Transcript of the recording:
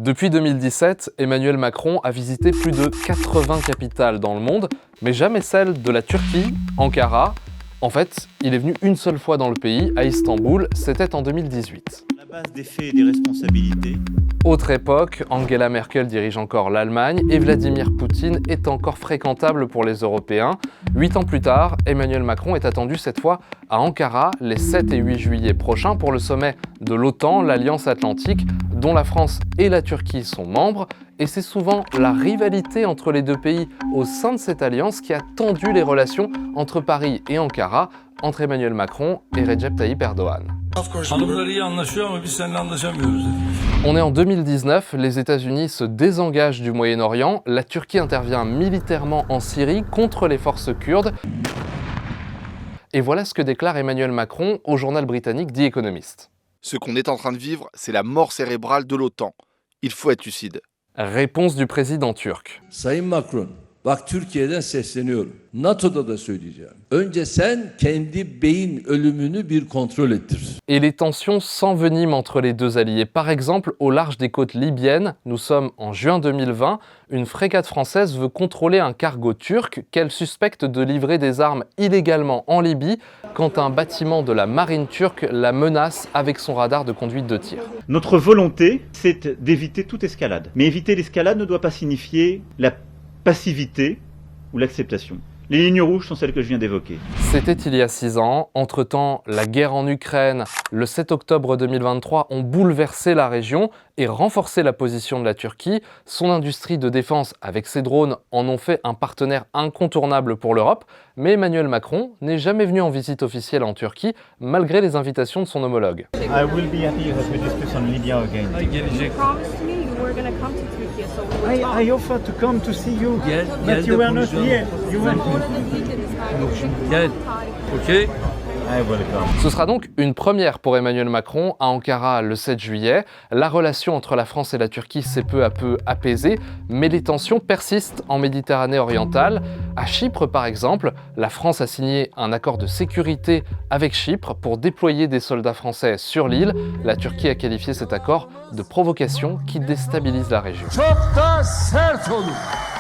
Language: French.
Depuis 2017, Emmanuel Macron a visité plus de 80 capitales dans le monde, mais jamais celle de la Turquie, Ankara. En fait, il est venu une seule fois dans le pays, à Istanbul, c'était en 2018. La base des faits et des responsabilités. Autre époque, Angela Merkel dirige encore l'Allemagne et Vladimir Poutine est encore fréquentable pour les Européens. 8 ans plus tard, Emmanuel Macron est attendu cette fois à Ankara les 7 et 8 juillet prochains pour le sommet de l'OTAN, l'Alliance Atlantique, dont la France et la Turquie sont membres. Et c'est souvent la rivalité entre les deux pays au sein de cette alliance qui a tendu les relations entre Paris et Ankara, entre Emmanuel Macron et Recep Tayyip Erdoğan. On est en 2019, les États-Unis se désengagent du Moyen-Orient, la Turquie intervient militairement en Syrie contre les forces kurdes. Et voilà ce que déclare Emmanuel Macron au journal britannique The Economist. Ce qu'on est en train de vivre, c'est la mort cérébrale de l'OTAN. Il faut être lucide. Réponse du président turc. Sayın Macron, bak Türkiye'den sesleniyorum. NATO'da da söyleyeceğim. Önce sen kendi beyin ölümünü bir kontrol ettir. Et les tensions s'enveniment entre les deux alliés. Par exemple, au large des côtes libyennes, nous sommes en juin 2020, une frégate française veut contrôler un cargo turc qu'elle suspecte de livrer des armes illégalement en Libye quand un bâtiment de la marine turque la menace avec son radar de conduite de tir. Notre volonté, c'est d'éviter toute escalade. Mais éviter l'escalade ne doit pas signifier la passivité ou l'acceptation. Les lignes rouges sont celles que je viens d'évoquer. C'était il y a 6 ans. Entre-temps, la guerre en Ukraine, le 7 octobre 2023, ont bouleversé la région et renforcé la position de la Turquie. Son industrie de défense avec ses drones en ont fait un partenaire incontournable pour l'Europe. Mais Emmanuel Macron n'est jamais venu en visite officielle en Turquie, malgré les invitations de son homologue. I will be happy as we discuss on Libya again. I offered to come to see you, but you were not here. You were Ok. I will come. Ce sera donc une première pour Emmanuel Macron à Ankara le 7 juillet. La relation entre la France et la Turquie s'est peu à peu apaisée, mais les tensions persistent en Méditerranée orientale. À Chypre, par exemple, la France a signé un accord de sécurité avec Chypre pour déployer des soldats français sur l'île. La Turquie a qualifié cet accord de provocation qui déstabilise la région. Çok da sert olur.